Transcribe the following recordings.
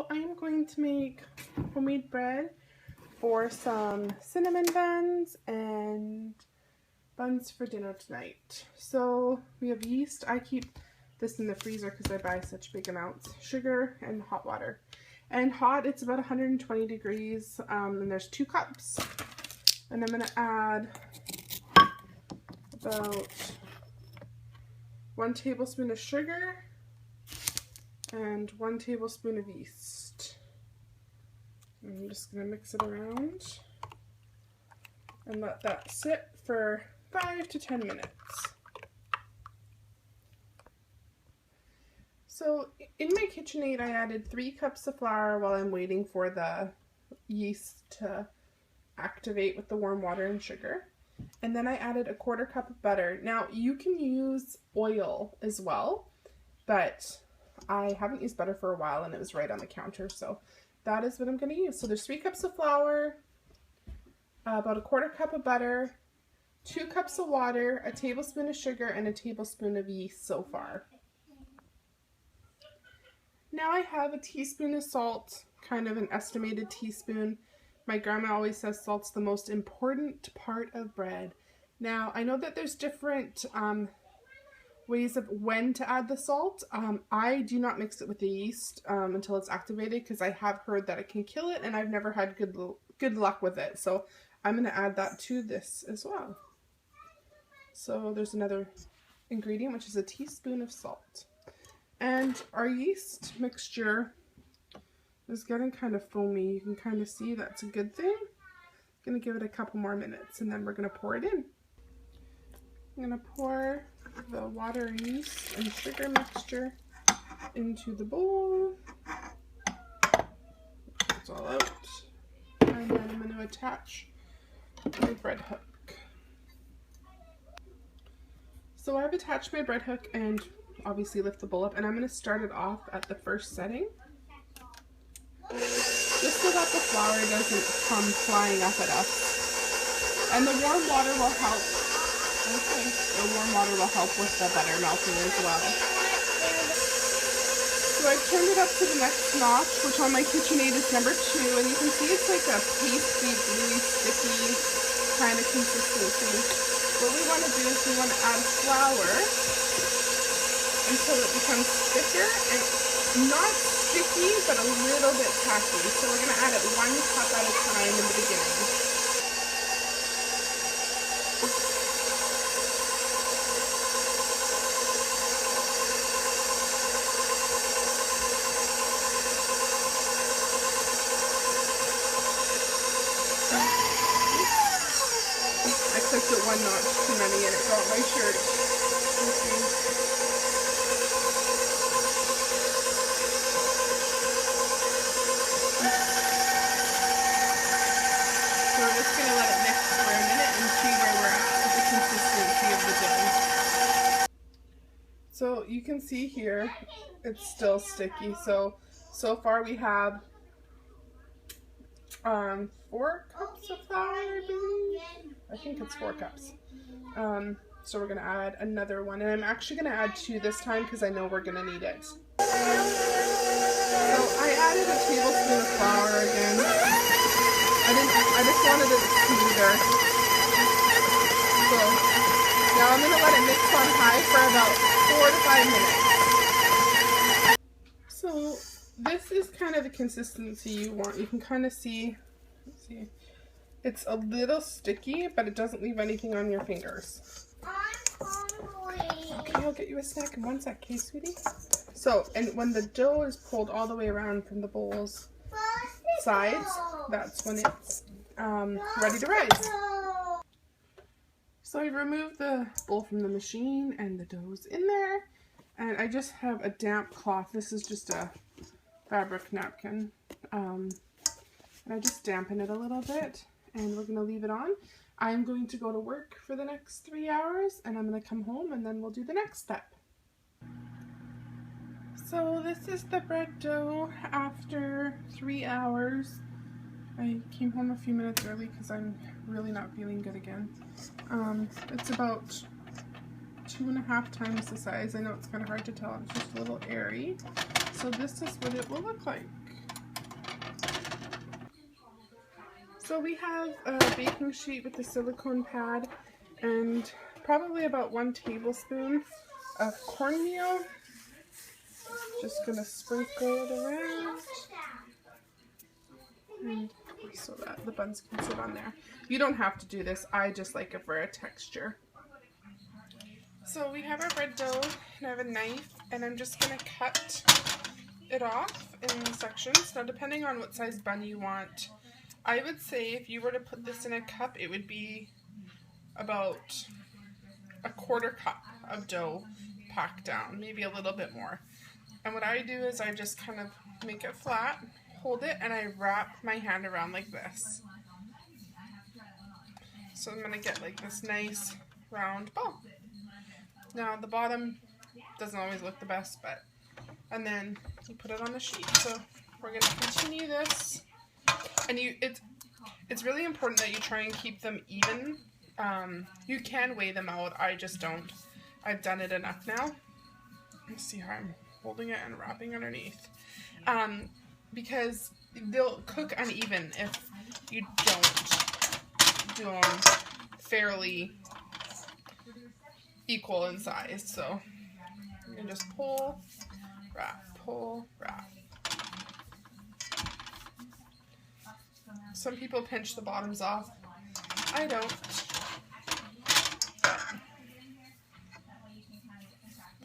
I am going to make homemade bread for some cinnamon buns and buns for dinner tonight. So we have yeast. I keep this in the freezer because I buy such big amounts. Sugar and hot water. And hot, it's about 120 degrees, and there's 2 cups. And I'm going to add about 1 tablespoon of sugar and 1 tablespoon of yeast. I'm just going to mix it around and let that sit for 5 to 10 minutes. So in my KitchenAid, I added 3 cups of flour while I'm waiting for the yeast to activate with the warm water and sugar. And then I added a 1/4 cup of butter. Now you can use oil as well, but I haven't used butter for a while and it was right on the counter, so that is what I'm going to use. So there's 3 cups of flour, about a 1/4 cup of butter, 2 cups of water, a tablespoon of sugar, and a tablespoon of yeast so far. Now I have a teaspoon of salt, kind of an estimated teaspoon. My grandma always says salt's the most important part of bread. Now I know that there's different ways of when to add the salt. I do not mix it with the yeast until it's activated because I have heard that it can kill it and I've never had good luck with it. So I'm going to add that to this as well. So there's another ingredient, which is a teaspoon of salt. And our yeast mixture is getting kind of foamy. You can kind of see that's a good thing. I'm going to give it a couple more minutes and then we're going to pour it in. I'm going to pour the water, yeast, and sugar mixture into the bowl. It's all out. And then I'm going to attach my bread hook. So I've attached my bread hook and obviously lift the bowl up, and I'm going to start it off at the first setting, just so that the flour doesn't come flying up at us. And the warm water will help. Okay, the warm water will help with the butter melting as well. So I've turned it up to the next notch, which on my KitchenAid is number 2, and you can see it's like a pasty, gluey, sticky kind of consistency. What we want to do is we want to add flour until it becomes thicker and not sticky, but a little bit tacky. So we're going to add it 1 cup at a time in the beginning. I clicked it 1 notch too many and it got my shirt. Okay. So we're just going to let it mix for a minute and see where we're at with the consistency of the dough. So you can see here, it's still sticky. So far we have 4 cups of flour, I believe. I think it's 4 cups. So we're going to add another one. And I'm actually going to add 2 this time because I know we're going to need it. So I added a tablespoon of flour again. I just wanted it smoother. So now I'm going to let it mix on high for about 4 to 5 minutes. So this is kind of the consistency you want. You can kind of see, let's see, it's a little sticky, but it doesn't leave anything on your fingers. Okay, I'll get you a snack in 1 sec, okay, sweetie? So, and when the dough is pulled all the way around from the bowl's sides, that's when it's ready to rise. So I removed the bowl from the machine and the dough's in there, and I just have a damp cloth. This is just a fabric napkin, and I just dampen it a little bit, and we're going to leave it on. I'm going to go to work for the next 3 hours, and I'm going to come home and then we'll do the next step. So this is the bread dough after 3 hours. I came home a few minutes early because I'm really not feeling good again. It's about 2.5 times the size. I know it's kind of hard to tell, it's just a little airy. So this is what it will look like. So we have a baking sheet with a silicone pad and probably about 1 tablespoon of cornmeal. Just gonna sprinkle it around and so that the buns can sit on there. You don't have to do this, I just like it for a texture. So we have our bread dough and I have a knife and I'm just gonna cut it off in sections. Now depending on what size bun you want, I would say if you were to put this in a cup, it would be about a 1/4 cup of dough packed down, maybe a little bit more. And what I do is I just kind of make it flat, hold it, and I wrap my hand around like this. So I'm going to get like this nice round ball. Now the bottom doesn't always look the best, but, and then you put it on the sheet. So we're going to continue this. And it's really important that you try and keep them even. You can weigh them out, I just don't. I've done it enough now. Let's see how I'm holding it and wrapping underneath. Because they'll cook uneven if you don't do them fairly equal in size. So you can just pull, wrap, pull, wrap. Some people pinch the bottoms off. I don't.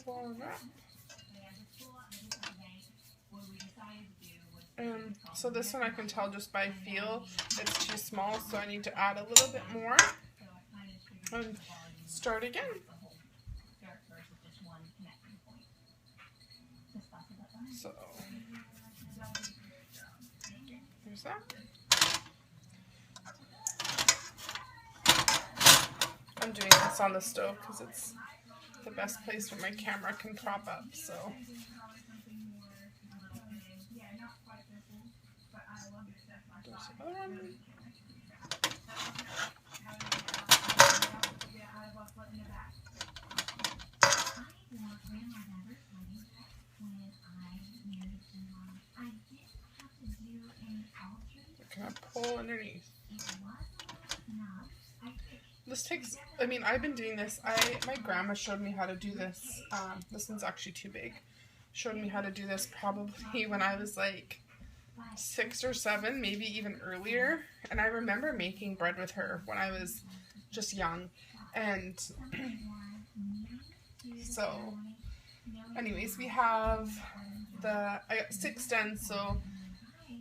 Pull and wrap. So this one I can tell just by feel it's too small, so I need to add a little bit more. And start again. So there's that. I'm doing this on the stove because it's the best place where my camera can crop up, so. There's the other one. Kind of pull underneath. This takes, I mean, I've been doing this. My grandma showed me how to do this. This one's actually too big. Showed me how to do this probably when I was like 6 or 7, maybe even earlier. And I remember making bread with her when I was just young. And so, anyways, we have I got 6 done, so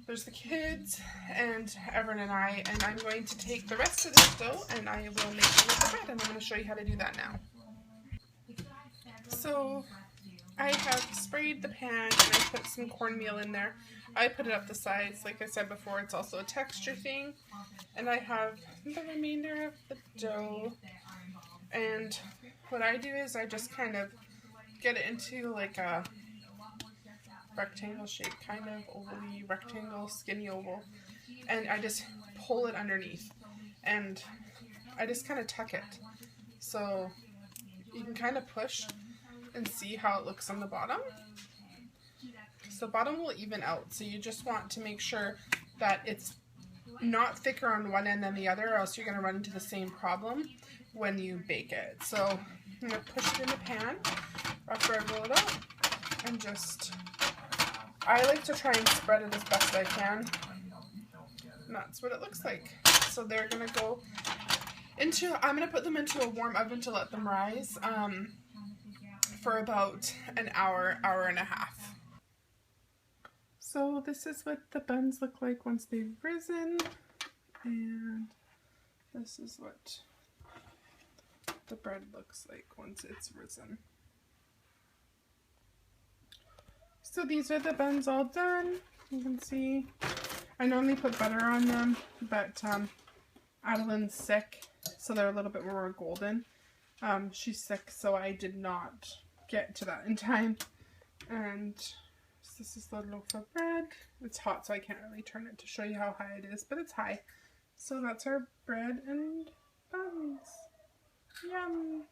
there's the kids and Everett and I, and I'm going to take the rest of this dough and I will make it with the bread, and I'm going to show you how to do that now. So I have sprayed the pan and I put some cornmeal in there. I put it up the sides, like I said before, it's also a texture thing. And I have the remainder of the dough, and what I do is I just kind of get it into like a rectangle shape, kind of ovally rectangle, skinny oval, and I just pull it underneath and I just kind of tuck it, so you can kind of push and see how it looks on the bottom. So the bottom will even out, so you just want to make sure that it's not thicker on one end than the other, or else you're going to run into the same problem when you bake it. So I'm going to push it in the pan after I roll it out, and just, I like to try and spread it as best I can. And that's what it looks like. So they're going to go into, I'm going to put them into a warm oven to let them rise for about an hour, hour and a half. So this is what the buns look like once they've risen, and this is what the bread looks like once it's risen. So these are the buns all done. You can see I normally put butter on them, but Adeline's sick, so they're a little bit more golden. She's sick, so I did not get to that in time. And this is the loaf of bread. It's hot, so I can't really turn it to show you how high it is, but it's high. So that's our bread and buns. Yum!